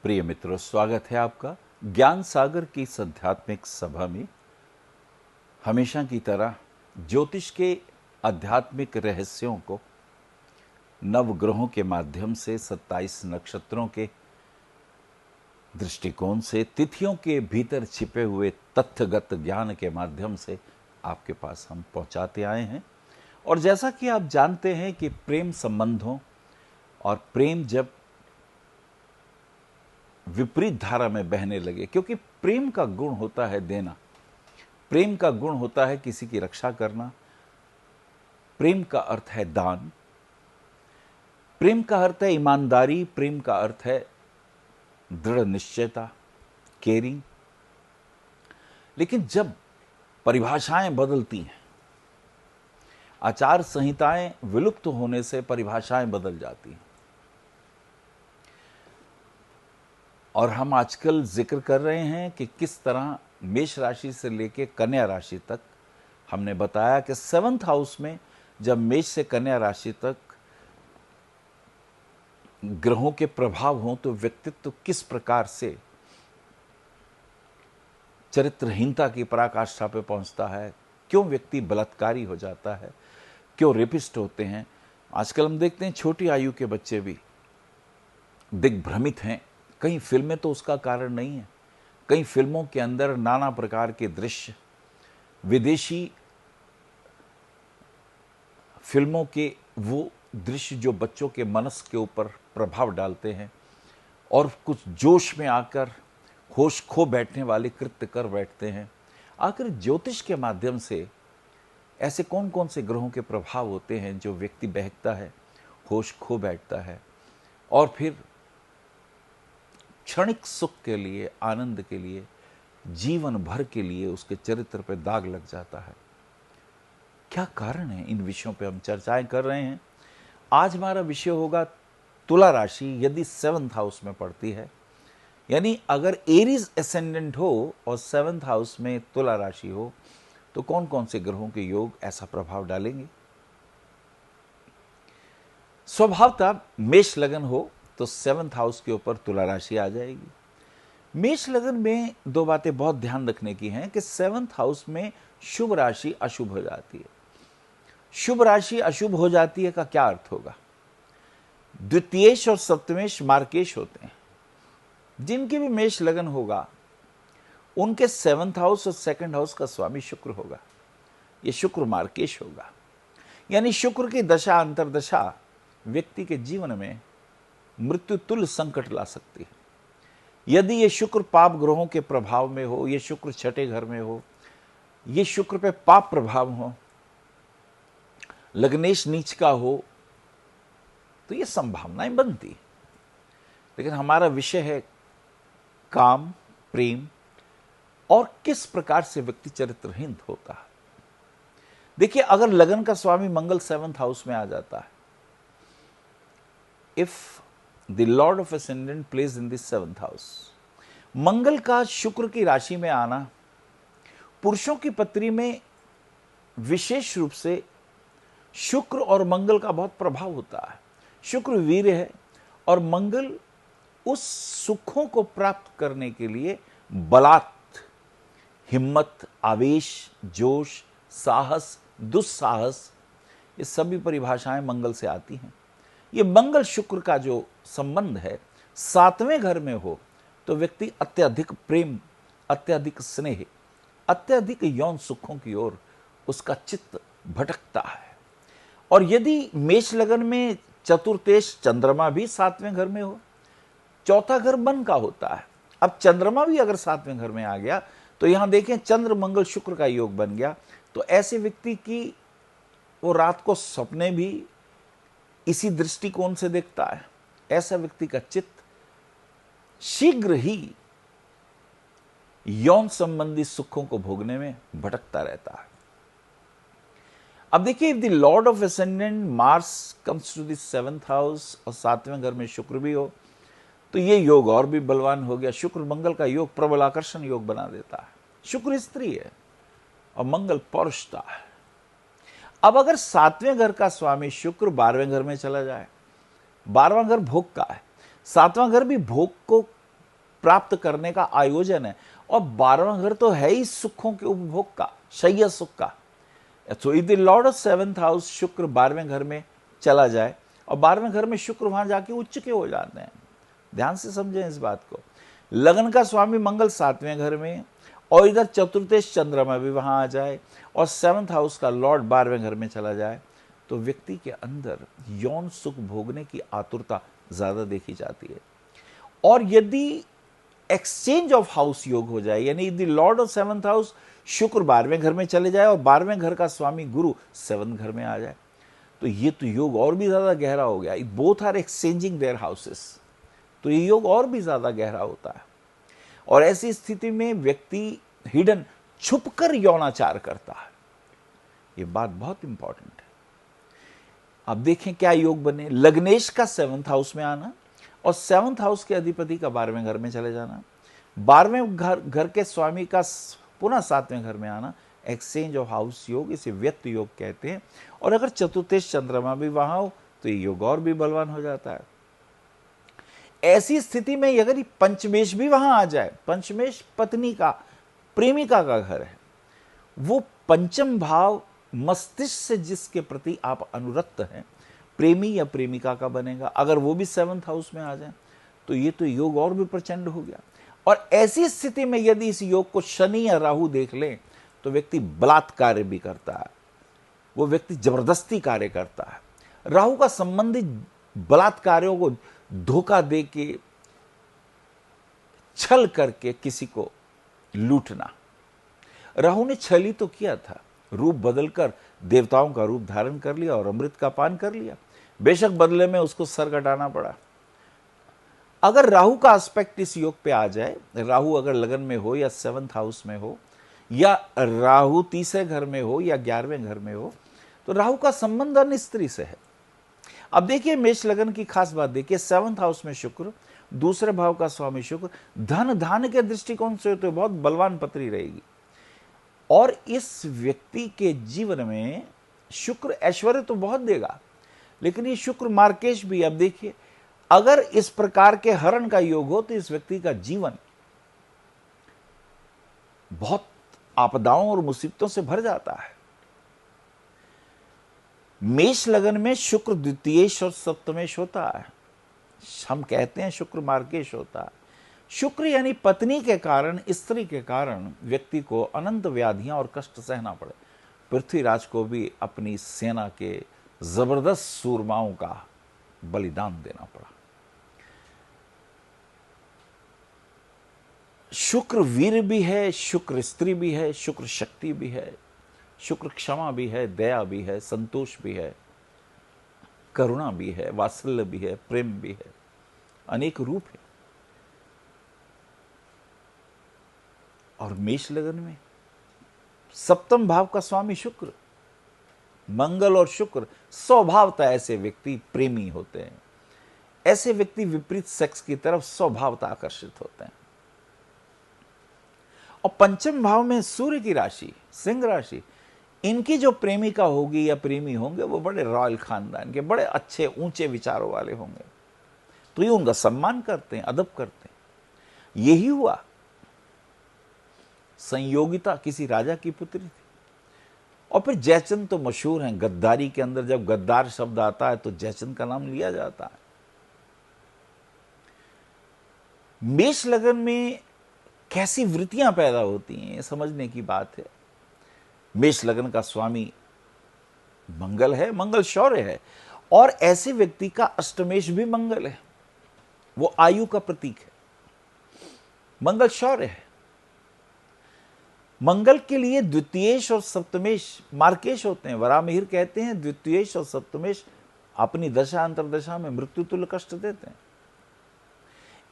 प्रिय मित्रों, स्वागत है आपका ज्ञान सागर की इस आध्यात्मिक सभा में। हमेशा की तरह ज्योतिष के आध्यात्मिक रहस्यों को नवग्रहों के माध्यम से 27 नक्षत्रों के दृष्टिकोण से, तिथियों के भीतर छिपे हुए तथ्यगत ज्ञान के माध्यम से आपके पास हम पहुंचाते आए हैं। और जैसा कि आप जानते हैं कि प्रेम संबंधों और प्रेम जब विपरीत धारा में बहने लगे, क्योंकि प्रेम का गुण होता है देना, प्रेम का गुण होता है किसी की रक्षा करना, प्रेम का अर्थ है दान, प्रेम का अर्थ है ईमानदारी, प्रेम का अर्थ है दृढ़ निश्चयता, केयरिंग। लेकिन जब परिभाषाएं बदलती हैं, आचार संहिताएं विलुप्त होने से परिभाषाएं बदल जाती हैं। और हम आजकल जिक्र कर रहे हैं कि किस तरह मेष राशि से लेकर कन्या राशि तक, हमने बताया कि 7th हाउस में जब मेष से कन्या राशि तक ग्रहों के प्रभाव हों तो व्यक्तित्व किस प्रकार से चरित्रहीनता की पराकाष्ठा पे पहुंचता है, क्यों व्यक्ति बलात्कारी हो जाता है, क्यों रेपिस्ट होते हैं। आजकल हम देखते हैं छोटी आयु के बच्चे भी दिग्भ्रमित हैं। कई फिल्में तो उसका कारण नहीं है, कई फिल्मों के अंदर नाना प्रकार के दृश्य, विदेशी फिल्मों के वो दृश्य जो बच्चों के मनस के ऊपर प्रभाव डालते हैं और कुछ जोश में आकर होश खो बैठने वाले कृत्य कर बैठते हैं। आखिर ज्योतिष के माध्यम से ऐसे कौन कौन से ग्रहों के प्रभाव होते हैं जो व्यक्ति बहकता है, होश खो बैठता है और फिर क्षणिक सुख के लिए, आनंद के लिए, जीवन भर के लिए उसके चरित्र पर दाग लग जाता है। क्या कारण है? इन विषयों पे हम चर्चाएं कर रहे हैं। आज हमारा विषय होगा तुला राशि यदि 7th हाउस में पड़ती है, यानी अगर एरीज एसेंडेंट हो और 7th हाउस में तुला राशि हो तो कौन कौन से ग्रहों के योग ऐसा प्रभाव डालेंगे। स्वभावतः मेष लगन हो तो 7th हाउस के ऊपर तुला राशि आ जाएगी। मेष लगन में दो बातें बहुत ध्यान रखने की हैं कि 7th हाउस में शुभ राशि अशुभ हो जाती है। शुभ राशि अशुभ हो जाती है का क्या अर्थ होगा? द्वितीयेश और सप्तमेश मार्केश होते हैं। जिनके भी मेष लगन होगा उनके 7th हाउस और 2nd हाउस का स्वामी शुक्र होगा। यह शुक्र मार्केश होगा, यानी शुक्र की दशा अंतरदशा व्यक्ति के जीवन में मृत्यु तुल्य संकट ला सकती है। यदि ये शुक्र पाप ग्रहों के प्रभाव में हो, ये शुक्र छठे घर में हो, ये शुक्र पे पाप प्रभाव हो, लग्नेश नीच का हो, तो ये संभावनाएं बनती। लेकिन हमारा विषय है काम, प्रेम और किस प्रकार से व्यक्ति चरित्रहीन होता है। देखिए, अगर लगन का स्वामी मंगल 7th हाउस में आ जाता है, if the lord of ascendant place in the 7th house, Mangal का शुक्र की राशि में आना पुरुषों की पत्री में विशेष रूप से शुक्र और मंगल का बहुत प्रभाव होता है। शुक्र वीर है और मंगल उस सुखों को प्राप्त करने के लिए बलात्, हिम्मत, आवेश, जोश, साहस, दुस्साहस, ये सभी परिभाषाएं मंगल से आती हैं। ये मंगल शुक्र का जो संबंध है 7वें घर में हो तो व्यक्ति अत्यधिक प्रेम, अत्यधिक स्नेह, अत्यधिक यौन सुखों की ओर उसका चित्त भटकता है। और यदि मेष लगन में चतुर्थेश चंद्रमा भी 7वें घर में हो, चौथा घर मन का होता है। अब चंद्रमा भी अगर 7वें घर में आ गया तो यहां देखें चंद्र मंगल शुक्र का योग बन गया, तो ऐसे व्यक्ति की वो रात को सपने भी इसी दृष्टिकोण से देखता है। ऐसा व्यक्ति का चित्त शीघ्र ही यौन संबंधी सुखों को भोगने में भटकता रहता है। अब देखिए, if the lord of ascendant Mars comes to the 7th house और 7वें घर में शुक्र भी हो तो ये योग और भी बलवान हो गया। शुक्र मंगल का योग प्रबल आकर्षण योग बना देता है। शुक्र स्त्री है और मंगल पौरुषता है। अब अगर 7वें घर का स्वामी शुक्र 12वें घर में चला जाए, 12वां घर भोग का है, 7वां घर भी भोग को प्राप्त करने का आयोजन है। और 12वां घर तो है ही सुखों के उपभोग का, शय्या सुख का। तो if the lord of 7th house शुक्र 12वें घर में चला जाए, और 12वें घर में शुक्र वहां जाके उच्च के हो जाते हैं। ध्यान से समझें इस बात को। लगन का स्वामी मंगल 7वें घर में, और इधर चतुर्थेश चंद्रमा भी वहां आ जाए, और 7th हाउस का लॉर्ड 12वें घर में चला जाए, तो व्यक्ति के अंदर यौन सुख भोगने की आतुरता ज्यादा देखी जाती है। और यदि एक्सचेंज ऑफ हाउस योग हो जाए, यानी the lord of 7th house शुक्र 12वें घर में चले जाए और 12वें घर का स्वामी गुरु 7th घर में आ जाए, तो ये तो योग और भी ज्यादा गहरा हो गया। Both are exchanging their houses, तो ये योग और भी ज्यादा गहरा होता है। और ऐसी स्थिति में व्यक्ति हिडन, छुपकर यौनाचार करता है। ये बात बहुत इंपॉर्टेंट है। अब देखें क्या योग बने। लग्नेश का 7th हाउस में आना, और 7th हाउस के अधिपति का 12वें घर में चले जाना, 12वें घर के स्वामी का पुनः 7वें घर में आना, एक्सचेंज ऑफ हाउस योग, इसे व्यक्त योग कहते हैं। और अगर चतुर्थेश चंद्रमा भी वहां हो तो ये योग और भी बलवान हो जाता है। ऐसी स्थिति में अगर पंचमेश भी वहां आ जाए, पंचमेश पत्नी का, प्रेमिका का घर है, वो पंचम भाव मस्तिष्क से जिसके प्रति आप अनुरक्त हैं, प्रेमी या प्रेमिका का बनेगा। अगर वो भी 7th हाउस में आ जाए तो ये तो योग और भी प्रचंड हो गया। और ऐसी स्थिति में यदि इस योग को शनि या राहु देख लें तो व्यक्ति बलात्कार भी करता है, वो व्यक्ति जबरदस्ती कार्य करता है। राहु का संबंधित बलात्कारियों को धोखा दे के, छल करके किसी को लूटना। राहु ने छल ही तो किया था, रूप बदलकर देवताओं का रूप धारण कर लिया और अमृत का पान कर लिया। बेशक बदले में उसको सर कटाना पड़ा। अगर राहु का एस्पेक्ट इस योग पे आ जाए, राहु अगर लगन में हो या 7th हाउस में हो, या राहु तीसरे घर में हो या 11वें घर में हो, तो राहु का संबंध अन्य स्त्री से है। अब देखिए मेष लगन की खास बात देखिए, 7th हाउस में शुक्र, दूसरे भाव का स्वामी शुक्र, धन धान के दृष्टिकोण से तो बहुत बलवान पत्री रहेगी। और इस व्यक्ति के जीवन में शुक्र ऐश्वर्य तो बहुत देगा, लेकिन ये शुक्र मार्केश भी। अब देखिए अगर इस प्रकार के हरण का योग हो तो इस व्यक्ति का जीवन बहुत आपदाओं और मुसीबतों से भर जाता है। मेष लगन में शुक्र द्वितीयेश और सप्तमेश होता है। हम कहते हैं शुक्र मार्केश होता है। शुक्र यानी पत्नी के कारण, स्त्री के कारण व्यक्ति को अनंत व्याधियां और कष्ट सहना पड़े। पृथ्वीराज को भी अपनी सेना के जबरदस्त सूरमाओं का बलिदान देना पड़ा। शुक्र वीर भी है, शुक्र स्त्री भी है, शुक्र शक्ति भी है, शुक्र क्षमा भी है, दया भी है, संतोष भी है, करुणा भी है, वात्सल्य भी है, प्रेम भी है, अनेक रूप है। और मेष लगन में 7th भाव का स्वामी शुक्र, मंगल और शुक्र स्वभावतः ऐसे व्यक्ति प्रेमी होते हैं। ऐसे व्यक्ति विपरीत सेक्स की तरफ स्वभावतः आकर्षित होते हैं। और 5th भाव में सूर्य की राशि, सिंह राशि, इनकी जो प्रेमिका होगी या प्रेमी होंगे वो बड़े रॉयल खानदान के, बड़े अच्छे ऊंचे विचारों वाले होंगे, तो ये उनका सम्मान करते हैं, अदब करते हैं। यही हुआ। संयोगिता किसी राजा की पुत्री थी। और फिर जयचंद तो मशहूर हैं, गद्दारी के अंदर जब गद्दार शब्द आता है तो जयचंद का नाम लिया जाता है। मेष लगन में कैसी वृत्तियां पैदा होती हैं ये समझने की बात है। मेष लगन का स्वामी मंगल है, मंगल शौर्य है, और ऐसे व्यक्ति का अष्टमेश भी मंगल है, वो आयु का प्रतीक है। मंगल शौर्य है। मंगल के लिए द्वितीयेश और सप्तमेश मार्केश होते हैं। वरामिहिर कहते हैं द्वितीयेश और सप्तमेश अपनी दशा अंतरदशा में मृत्यु तुल्य कष्ट देते हैं।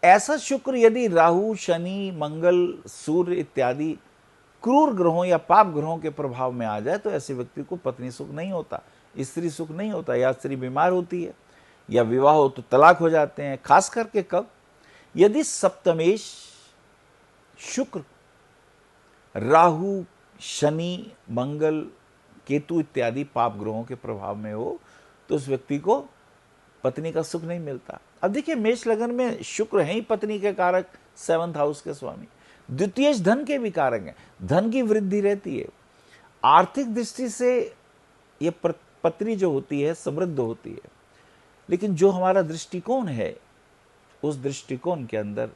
ऐसा शुक्र यदि राहु, शनि, मंगल, सूर्य इत्यादि क्रूर ग्रहों या पाप ग्रहों के प्रभाव में आ जाए तो ऐसे व्यक्ति को पत्नी सुख नहीं होता, स्त्री सुख नहीं होता, या स्त्री बीमार होती है, या विवाह हो तो तलाक हो जाते हैं। खास करके कब? यदि सप्तमेश शुक्र, राहु, शनि, मंगल, केतु इत्यादि पाप ग्रहों के प्रभाव में हो तो उस व्यक्ति को पत्नी का सुख नहीं मिलता। अब देखिए, मेष लगन में शुक्र है ही पत्नी के कारक, 7th हाउस के स्वामी। द्वितीय धन के भी कारक हैं, धन की वृद्धि रहती है। आर्थिक दृष्टि से ये पत्नी जो होती है समृद्ध होती है, लेकिन जो हमारा दृष्टिकोण है, उस दृष्टिकोण के अंदर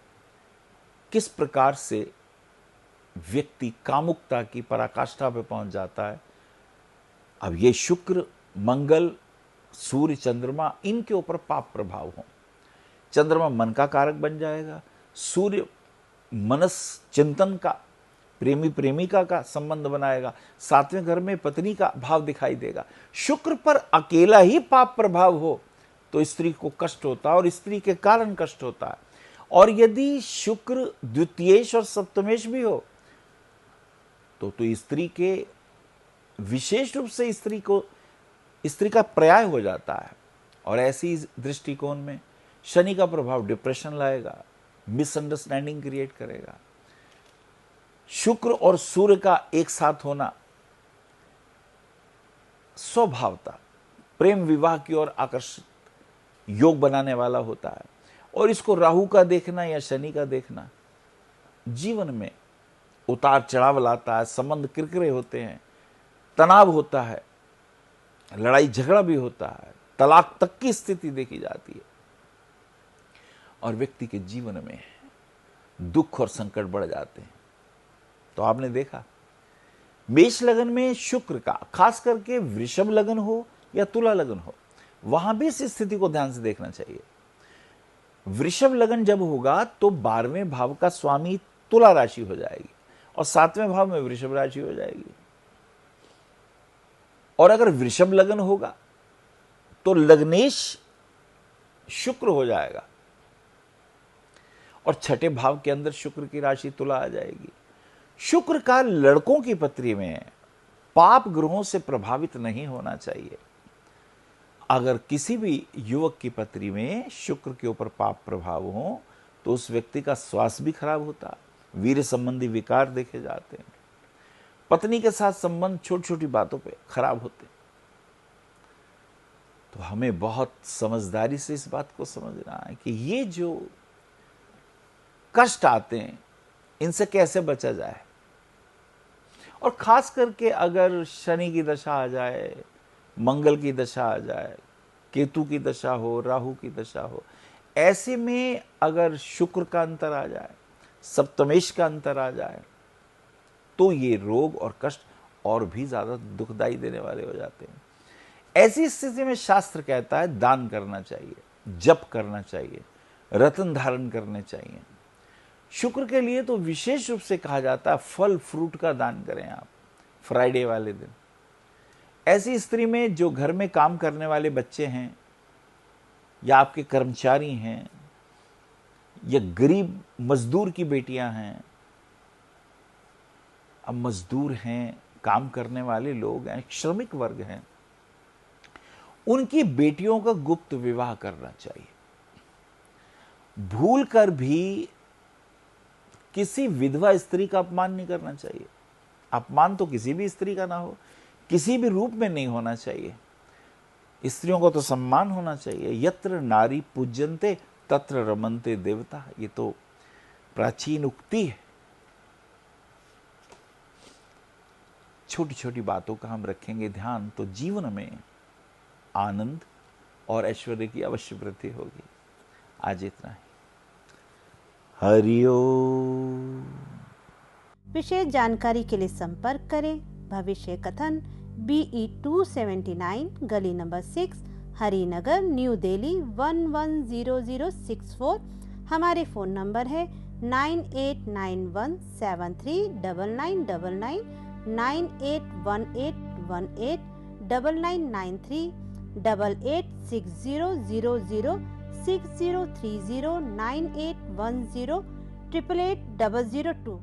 किस प्रकार से व्यक्ति कामुकता की पराकाष्ठा पे पहुंच जाता है। अब ये शुक्र, मंगल, सूर्य, चंद्रमा, इनके ऊपर पाप प्रभाव हो। चंद्रमा मन का कारक बन जाएगा, सूर्य मनस चिंतन का, प्रेमी प्रेमिका का संबंध बनाएगा, 7वें घर में पत्नी का भाव दिखाई देगा। शुक्र पर अकेला ही पाप प्रभाव हो तो स्त्री को कष्ट होता है और स्त्री के कारण कष्ट होता है। और यदि शुक्र द्वितीयेश और सप्तमेश भी हो तो स्त्री के विशेष रूप से स्त्री का पर्याय हो जाता है। और ऐसी दृष्टिकोण में शनि का प्रभाव डिप्रेशन लाएगा, मिसअंडरस्टैंडिंग क्रिएट करेगा। शुक्र और सूर्य का एक साथ होना स्वभावता प्रेम विवाह की ओर आकर्षित योग बनाने वाला होता है। और इसको राहु का देखना या शनि का देखना जीवन में उतार चढ़ाव लाता है, संबंध किरकिरे होते हैं, तनाव होता है, लड़ाई झगड़ा भी होता है, तलाक तक की स्थिति देखी जाती है और व्यक्ति के जीवन में दुख और संकट बढ़ जाते हैं। तो आपने देखा, मेष लगन में शुक्र का, खास करके वृषभ लगन हो या तुला लगन हो, वहां भी इस स्थिति को ध्यान से देखना चाहिए। वृषभ लगन जब होगा तो 12वें भाव का स्वामी तुला राशि हो जाएगी और 7वें भाव में वृषभ राशि हो जाएगी। और अगर वृषभ लगन होगा तो लग्नेश शुक्र हो जाएगा और 6ठे भाव के अंदर शुक्र की राशि तुला आ जाएगी। शुक्र का लड़कों की पत्री में पाप ग्रहों से प्रभावित नहीं होना चाहिए। अगर किसी भी युवक की पत्री में शुक्र के ऊपर पाप प्रभाव हो तो उस व्यक्ति का स्वास्थ्य भी खराब होता, वीर्य संबंधी विकार देखे जाते हैं, पत्नी के साथ संबंध छोटी छोटी बातों पे खराब होते। तो हमें बहुत समझदारी से इस बात को समझना है कि ये जो कष्ट आते हैं इनसे कैसे बचा जाए। और खास करके अगर शनि की दशा आ जाए, मंगल की दशा आ जाए, केतु की दशा हो, राहु की दशा हो, ऐसे में अगर शुक्र का अंतर आ जाए, सप्तमेश का अंतर आ जाए, तो ये रोग और कष्ट और भी ज्यादा दुखदाई देने वाले हो जाते हैं। ऐसी स्थिति में शास्त्र कहता है दान करना चाहिए, जप करना चाहिए, रत्न धारण करने चाहिए। शुक्र के लिए तो विशेष रूप से कहा जाता है फल फ्रूट का दान करें आप फ्राइडे वाले दिन। ऐसी स्त्री में जो घर में काम करने वाले बच्चे हैं या आपके कर्मचारी हैं या गरीब मजदूर की बेटियां हैं, अब मजदूर हैं, काम करने वाले लोग हैं, श्रमिक वर्ग हैं, उनकी बेटियों का गुप्त विवाह करना चाहिए। भूल कर भी किसी विधवा स्त्री का अपमान नहीं करना चाहिए। अपमान तो किसी भी स्त्री का ना हो, किसी भी रूप में नहीं होना चाहिए। स्त्रियों को तो सम्मान होना चाहिए। यत्र नारी पूज्यन्ते तत्र रमन्ते देवता, ये तो प्राचीन उक्ति है। छोटी छोटी बातों का हम रखेंगे ध्यान तो जीवन में आनंद और ऐश्वर्य की अवश्य वृद्धि होगी। आज इतना ही। हरि ओम। विशेष जानकारी के लिए संपर्क करें भविष्य कथन BE 279 गली नंबर 6 हरिनगर न्यू दिल्ली 110064। हमारे फ़ोन नंबर है 9891739999 9818189993 88600060309810888002।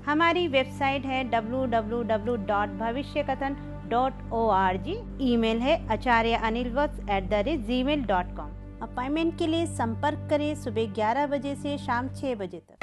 हमारी वेबसाइट है www.bhavishyakathan.org। ईमेल है acharyaanilvats@gmail.com। अपॉइंटमेंट के लिए संपर्क करें सुबह 11 बजे से शाम 6 बजे तक।